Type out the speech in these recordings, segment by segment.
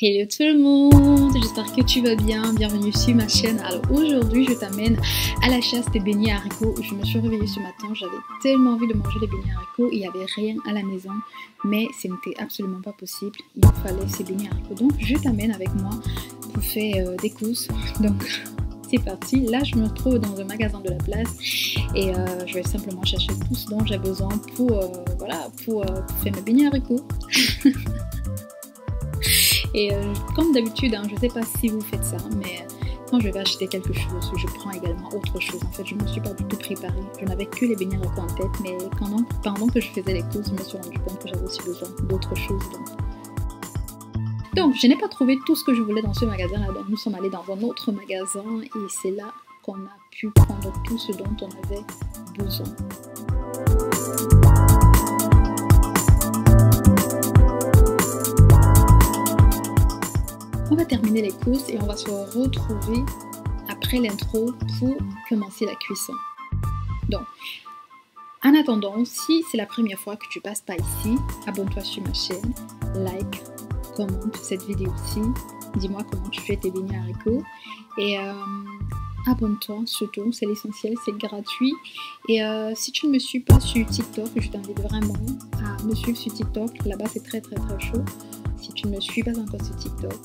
Hello tout le monde, j'espère que tu vas bien, bienvenue sur ma chaîne. Alors aujourd'hui je t'amène à la chasse des beignets haricots. Je me suis réveillée ce matin, j'avais tellement envie de manger des beignets haricots, il n'y avait rien à la maison, mais ce n'était absolument pas possible, il me fallait ces beignets haricots. Donc je t'amène avec moi pour faire des courses, donc c'est parti. Là je me retrouve dans un magasin de la place et je vais simplement chercher tout ce dont j'ai besoin pour faire mes beignets haricots. Et comme d'habitude, je ne sais pas si vous faites ça, mais quand je vais acheter quelque chose, je prends également autre chose. En fait, je ne me suis pas du tout préparée. Je n'avais que les beignets haricots en tête, mais pendant que je faisais les courses, je me suis rendu compte que j'avais aussi besoin d'autres choses. Donc, je n'ai pas trouvé tout ce que je voulais dans ce magasin-là. Donc, nous sommes allés dans un autre magasin et c'est là qu'on a pu prendre tout ce dont on avait besoin. On va terminer les courses et on va se retrouver après l'intro pour commencer la cuisson. Donc, en attendant, si c'est la première fois que tu passes par ici, abonne-toi sur ma chaîne, like, commente cette vidéo-ci, dis-moi comment tu fais tes beignets haricots et abonne-toi surtout, c'est l'essentiel, c'est gratuit. Et si tu ne me suis pas sur TikTok, je t'invite vraiment à me suivre sur TikTok, là-bas c'est très chaud. Si tu ne me suis pas encore sur TikTok,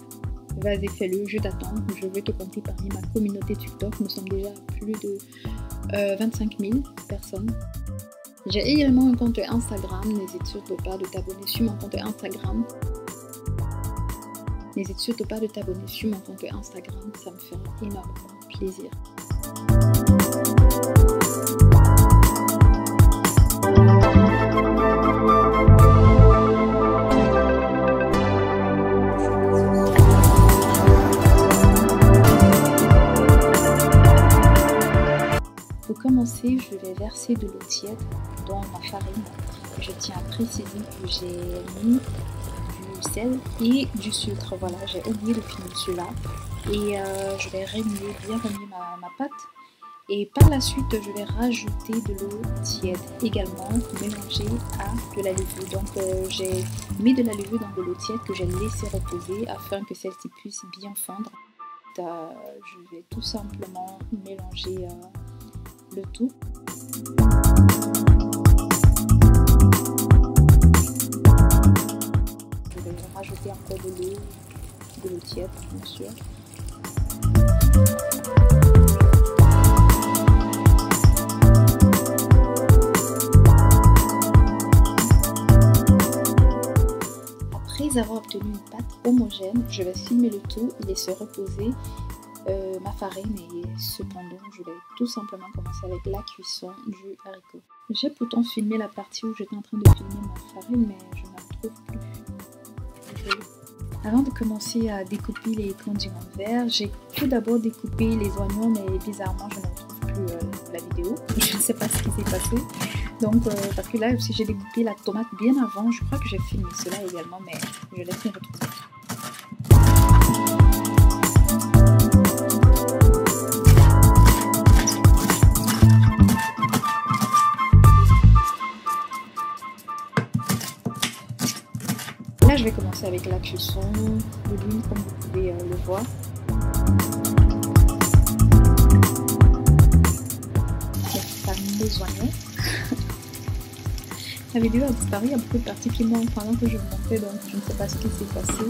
vas-y, fais-le, je t'attends, je veux te compter parmi ma communauté TikTok. Nous sommes déjà à plus de 25 000 personnes. J'ai également un compte Instagram, n'hésite surtout pas de t'abonner sur mon compte Instagram. N'hésite surtout pas de t'abonner sur mon compte Instagram, ça me fera énormément plaisir. Pour commencer, je vais verser de l'eau tiède dans ma farine. Je tiens à préciser que j'ai mis du sel et du sucre. Voilà, j'ai oublié de finir cela. Et je vais bien remuer ma pâte. Et par la suite, je vais rajouter de l'eau tiède également mélangée à de la levure. Donc j'ai mis de la levure dans de l'eau tiède que j'ai laissé reposer afin que celle-ci puisse bien fondre. Je vais tout simplement mélanger le tout. Je vais rajouter encore de l'eau tiède, bien sûr. Après avoir obtenu une pâte homogène, je vais filmer le tout et laisser reposer ma farine et cependant je vais tout simplement commencer avec la cuisson du haricot. J'ai pourtant filmé la partie où j'étais en train de filmer ma farine mais je ne la trouve plus. Avant de commencer à découper les condiments verts, j'ai tout d'abord découpé les oignons mais bizarrement je ne retrouve plus la vidéo. Je ne sais pas ce qui s'est passé. Donc parce que là aussi j'ai découpé la tomate bien avant, je crois que j'ai filmé cela également mais je laisse les retrouver. Là, je vais commencer avec la cuisson de l'huile, comme vous pouvez le voir. Les fameux oignons. La vidéo a disparu, il y a beaucoup de parties qui manquent pendant que je montais, donc je ne sais pas ce qui s'est passé.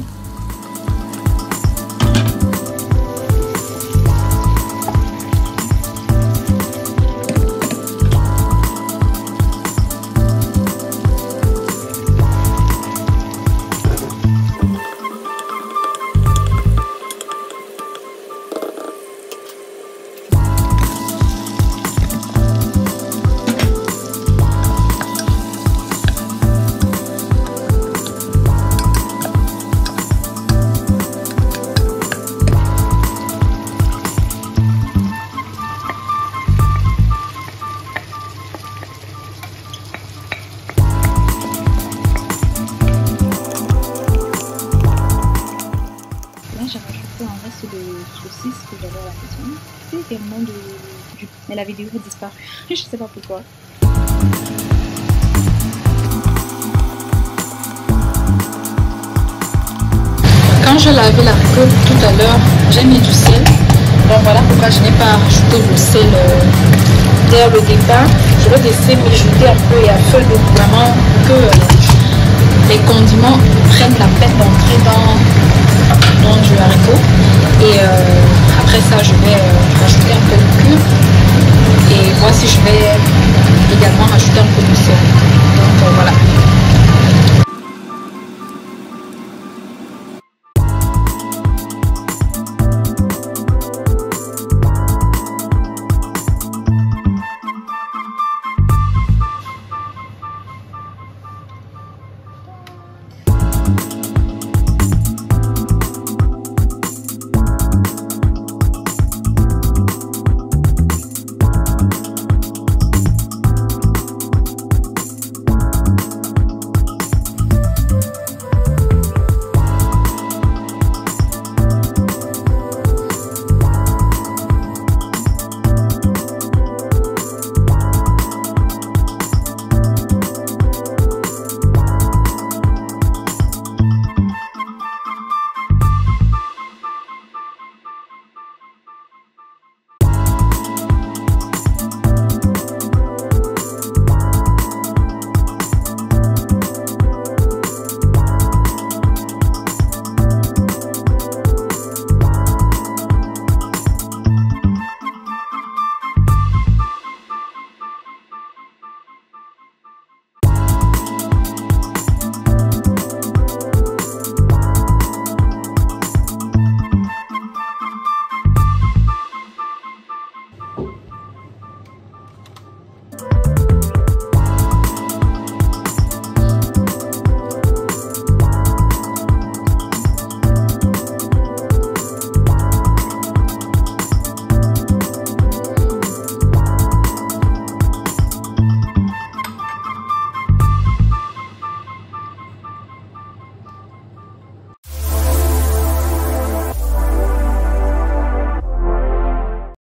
J'ai rajouté un reste de saucisses que j'avais à la maison. C'est également du... Mais la vidéo a disparu. Je sais pas pourquoi. quand je lavais l'haricot tout à l'heure, j'ai mis du sel. Donc voilà pourquoi je n'ai pas rajouté le sel dès le départ. Je vais laisser mijoter un peu et à feu doux vraiment pour que les condiments prennent la peine d'entrer dans du haricot. Et après ça, je vais rajouter un peu de cube. Et voici, je vais également rajouter un peu de sel. Donc voilà.